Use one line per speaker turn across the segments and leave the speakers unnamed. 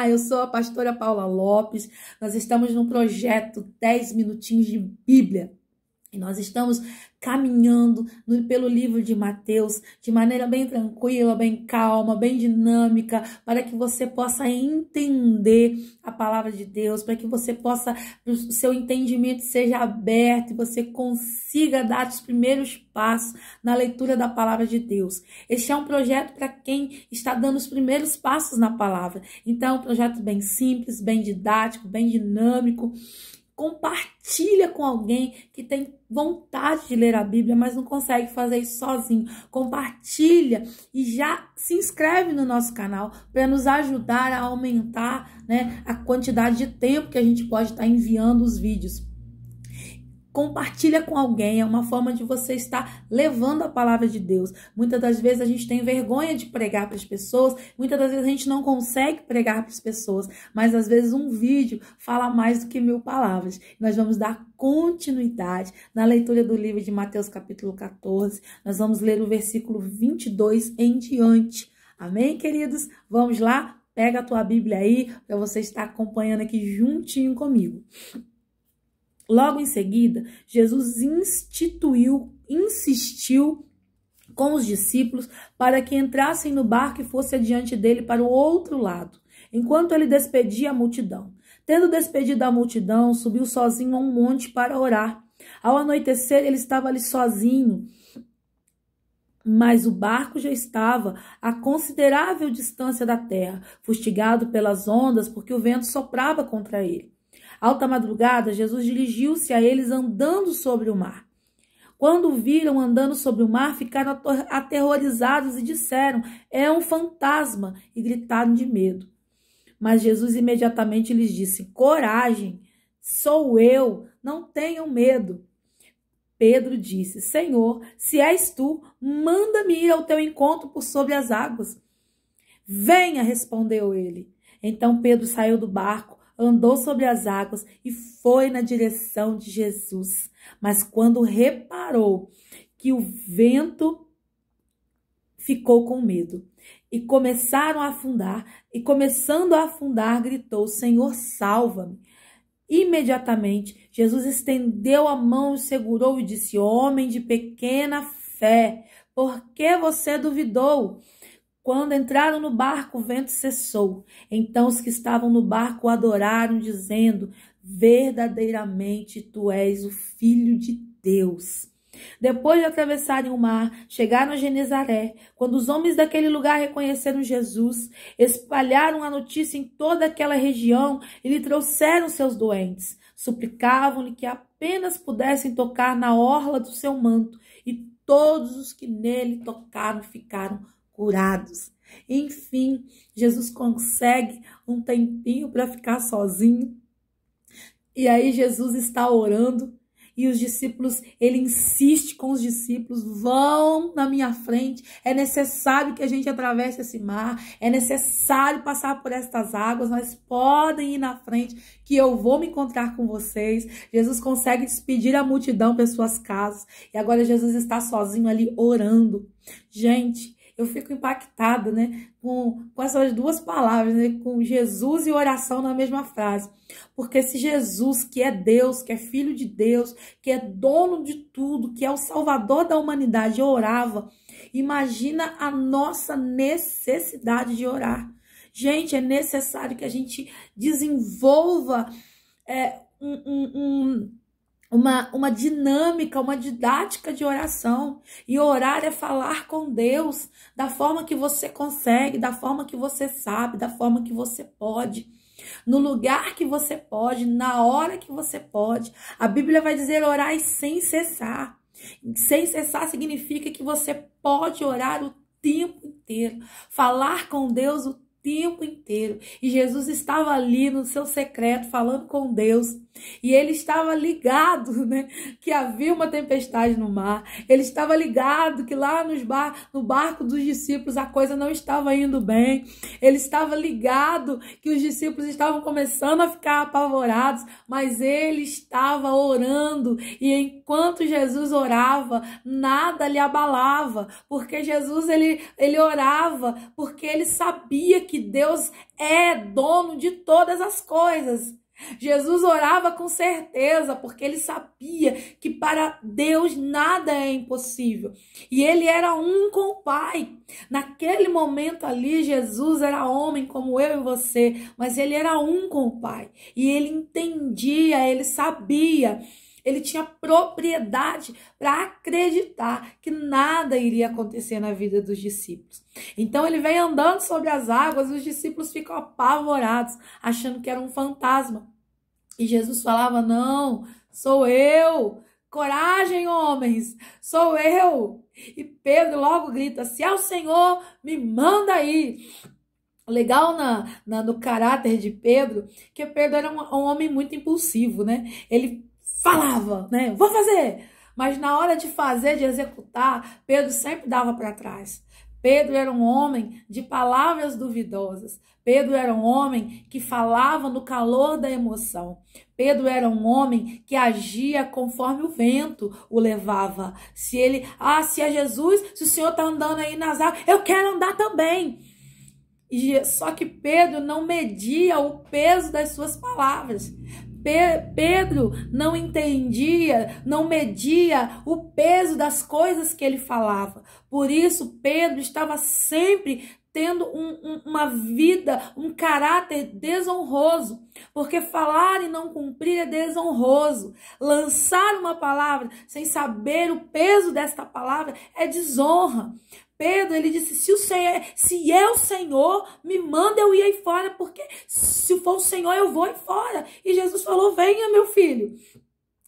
Olá, eu sou a pastora Paula Lopes. Nós estamos no projeto 10 minutinhos de Bíblia. E nós estamos caminhando pelo livro de Mateus de maneira bem tranquila, bem calma, bem dinâmica, para que você possa entender a palavra de Deus, para que você possa, o seu entendimento seja aberto e você consiga dar os primeiros passos na leitura da palavra de Deus. Este é um projeto para quem está dando os primeiros passos na palavra. Então, é um projeto bem simples, bem didático, bem dinâmico. Compartilha com alguém que tem vontade de ler a Bíblia, mas não consegue fazer isso sozinho. Compartilha e já se inscreve no nosso canal para nos ajudar a aumentar, a quantidade de tempo que a gente pode estar enviando os vídeos. Compartilha com alguém, é uma forma de você estar levando a palavra de Deus. Muitas das vezes a gente tem vergonha de pregar para as pessoas, muitas das vezes a gente não consegue pregar para as pessoas, mas às vezes um vídeo fala mais do que 1000 palavras. Nós vamos dar continuidade na leitura do livro de Mateus capítulo 14, nós vamos ler o versículo 22 em diante. Amém, queridos? Vamos lá? Pega a tua Bíblia aí para você estar acompanhando aqui juntinho comigo. Logo em seguida, Jesus insistiu com os discípulos para que entrassem no barco e fosse adiante dele para o outro lado, enquanto ele despedia a multidão. Tendo despedido a multidão, subiu sozinho a um monte para orar. Ao anoitecer, ele estava ali sozinho, mas o barco já estava a considerável distância da terra, fustigado pelas ondas, porque o vento soprava contra ele. Alta madrugada, Jesus dirigiu-se a eles andando sobre o mar. Quando o viram andando sobre o mar, ficaram aterrorizados e disseram: é um fantasma, e gritaram de medo. Mas Jesus imediatamente lhes disse: coragem, sou eu, não tenham medo. Pedro disse: Senhor, se és tu, manda-me ir ao teu encontro por sobre as águas. Venha, respondeu ele. Então Pedro saiu do barco, andou sobre as águas e foi na direção de Jesus. Mas quando reparou que o vento, ficou com medo. E começando a afundar, gritou: Senhor, salva-me. Imediatamente, Jesus estendeu a mão, o segurou e disse: homem de pequena fé, por que você duvidou? Quando entraram no barco, o vento cessou. Então os que estavam no barco o adoraram, dizendo: verdadeiramente tu és o Filho de Deus. Depois de atravessarem o mar, chegaram a Genezaré. Quando os homens daquele lugar reconheceram Jesus, espalharam a notícia em toda aquela região e lhe trouxeram seus doentes. Suplicavam-lhe que apenas pudessem tocar na orla do seu manto, e todos os que nele tocaram ficaram curados. Enfim, Jesus consegue um tempinho para ficar sozinho. E aí Jesus está orando e os discípulos, ele insiste com os discípulos: vão na minha frente, é necessário que a gente atravesse esse mar, é necessário passar por estas águas, mas podem ir na frente que eu vou me encontrar com vocês. Jesus consegue despedir a multidão para suas casas e agora Jesus está sozinho ali orando. Gente, eu fico impactada, com essas duas palavras, com Jesus e oração na mesma frase. Porque se Jesus, que é Deus, que é Filho de Deus, que é dono de tudo, que é o Salvador da humanidade, orava, imagina a nossa necessidade de orar. Gente, é necessário que a gente desenvolva uma dinâmica, uma didática de oração. E orar é falar com Deus da forma que você consegue, da forma que você sabe, da forma que você pode, no lugar que você pode, na hora que você pode. A Bíblia vai dizer: orai sem cessar. Sem cessar significa que você pode orar o tempo inteiro, falar com Deus o tempo inteiro. E Jesus estava ali no seu secreto falando com Deus. E ele estava ligado, que havia uma tempestade no mar. Ele estava ligado que lá no barco dos discípulos a coisa não estava indo bem. Ele estava ligado que os discípulos estavam começando a ficar apavorados, mas ele estava orando. E enquanto Jesus orava, nada lhe abalava, porque Jesus ele orava porque ele sabia que Deus é dono de todas as coisas. Jesus orava com certeza, porque ele sabia que para Deus nada é impossível. E ele era um com o Pai. Naquele momento ali, Jesus era homem como eu e você, mas ele era um com o Pai. E ele entendia, ele sabia, ele tinha propriedade para acreditar que nada iria acontecer na vida dos discípulos. Então ele vem andando sobre as águas, os discípulos ficam apavorados, achando que era um fantasma. E Jesus falava: não, sou eu. Coragem, homens, sou eu. E Pedro logo grita: se é o Senhor, me manda aí. Legal no caráter de Pedro, que Pedro era um homem muito impulsivo, né? Ele falava, né? Vou fazer. Mas na hora de fazer, de executar, Pedro sempre dava para trás. Pedro era um homem de palavras duvidosas. Pedro era um homem que falava no calor da emoção. Pedro era um homem que agia conforme o vento o levava. Se é Jesus, se o Senhor está andando aí nas águas, eu quero andar também. Só que Pedro não media o peso das suas palavras. Pedro não entendia, não media o peso das coisas que ele falava. Por isso, Pedro estava sempre tendo uma vida, um caráter desonroso. Porque falar e não cumprir é desonroso. Lançar uma palavra sem saber o peso desta palavra é desonra. Pedro, ele disse: se é o Senhor, me manda eu ir aí fora, porque se for o Senhor, eu vou aí fora. E Jesus falou: venha, meu filho.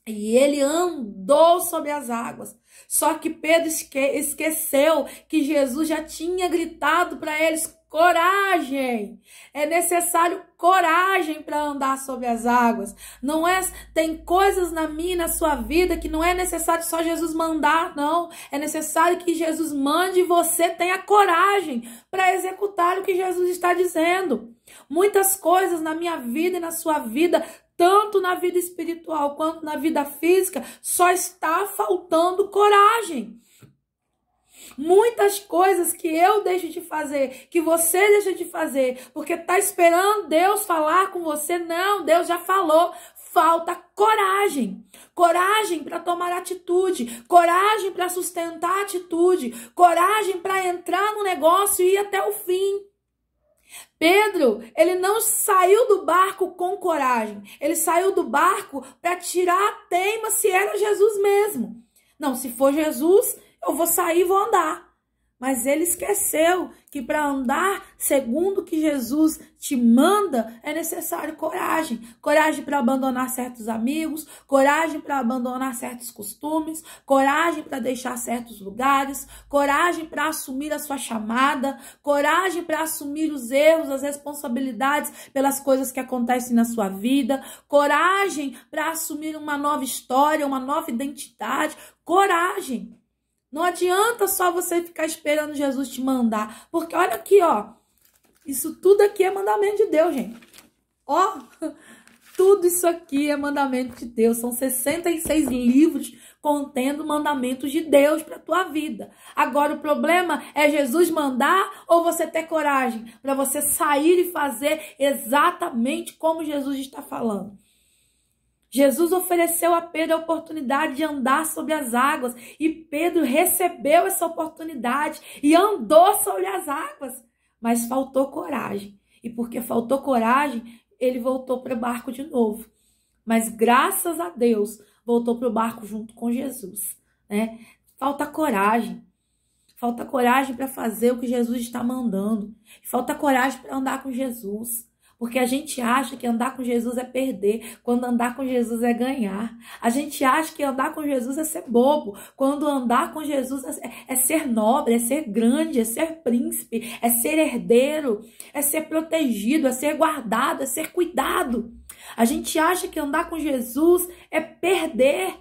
E ele andou sobre as águas. Só que Pedro esqueceu que Jesus já tinha gritado para eles: coragem! É necessário coragem para andar sobre as águas. Não é, tem coisas na minha e na sua vida que não é necessário só Jesus mandar, não. É necessário que Jesus mande e você tenha coragem para executar o que Jesus está dizendo. Muitas coisas na minha vida e na sua vida, tanto na vida espiritual quanto na vida física, só está faltando coragem. Muitas coisas que eu deixo de fazer, que você deixa de fazer, porque está esperando Deus falar com você. Não, Deus já falou. Falta coragem. Coragem para tomar atitude. Coragem para sustentar a atitude. Coragem para entrar no negócio e ir até o fim. Pedro, ele não saiu do barco com coragem. Ele saiu do barco para tirar a teima se era Jesus mesmo. Não, se for Jesus, eu vou sair e vou andar. Mas ele esqueceu que para andar segundo o que Jesus te manda é necessário coragem. Coragem para abandonar certos amigos, coragem para abandonar certos costumes, coragem para deixar certos lugares, coragem para assumir a sua chamada, coragem para assumir os erros, as responsabilidades pelas coisas que acontecem na sua vida, coragem para assumir uma nova história, uma nova identidade, coragem. Não adianta só você ficar esperando Jesus te mandar. Porque olha aqui, ó. Isso tudo aqui é mandamento de Deus, gente. Ó, tudo isso aqui é mandamento de Deus. São 66 livros contendo mandamentos de Deus para a tua vida. Agora o problema é Jesus mandar ou você ter coragem para você sair e fazer exatamente como Jesus está falando. Jesus ofereceu a Pedro a oportunidade de andar sobre as águas e Pedro recebeu essa oportunidade e andou sobre as águas, mas faltou coragem. E porque faltou coragem, ele voltou para o barco de novo. Mas graças a Deus, voltou para o barco junto com Jesus, né? Falta coragem. Falta coragem para fazer o que Jesus está mandando. Falta coragem para andar com Jesus. Porque a gente acha que andar com Jesus é perder, quando andar com Jesus é ganhar. A gente acha que andar com Jesus é ser bobo, quando andar com Jesus é ser nobre, é ser grande, é ser príncipe, é ser herdeiro, é ser protegido, é ser guardado, é ser cuidado. A gente acha que andar com Jesus é perder,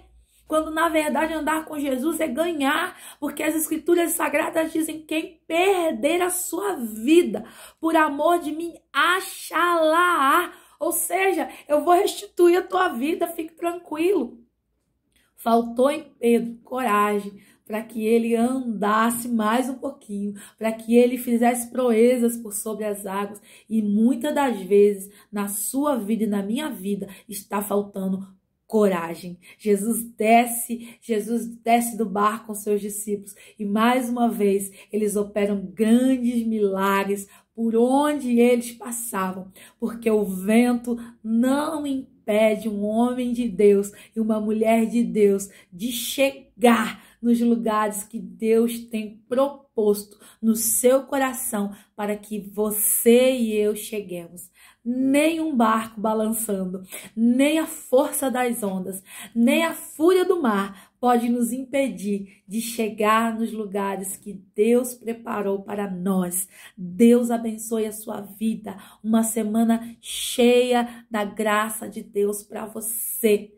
quando na verdade andar com Jesus é ganhar, porque as escrituras sagradas dizem: quem perder a sua vida por amor de mim, achará. Ou seja, eu vou restituir a tua vida, fique tranquilo. Faltou em Pedro coragem para que ele andasse mais um pouquinho, para que ele fizesse proezas por sobre as águas. E muitas das vezes, na sua vida e na minha vida, está faltando coragem. Jesus desce do barco com seus discípulos e mais uma vez eles operam grandes milagres por onde eles passavam, porque o vento não impede um homem de Deus e uma mulher de Deus de chegar nos lugares que Deus tem proposto no seu coração para que você e eu cheguemos. Nem um barco balançando, nem a força das ondas, nem a fúria do mar pode nos impedir de chegar nos lugares que Deus preparou para nós. Deus abençoe a sua vida. Uma semana cheia da graça de Deus para você.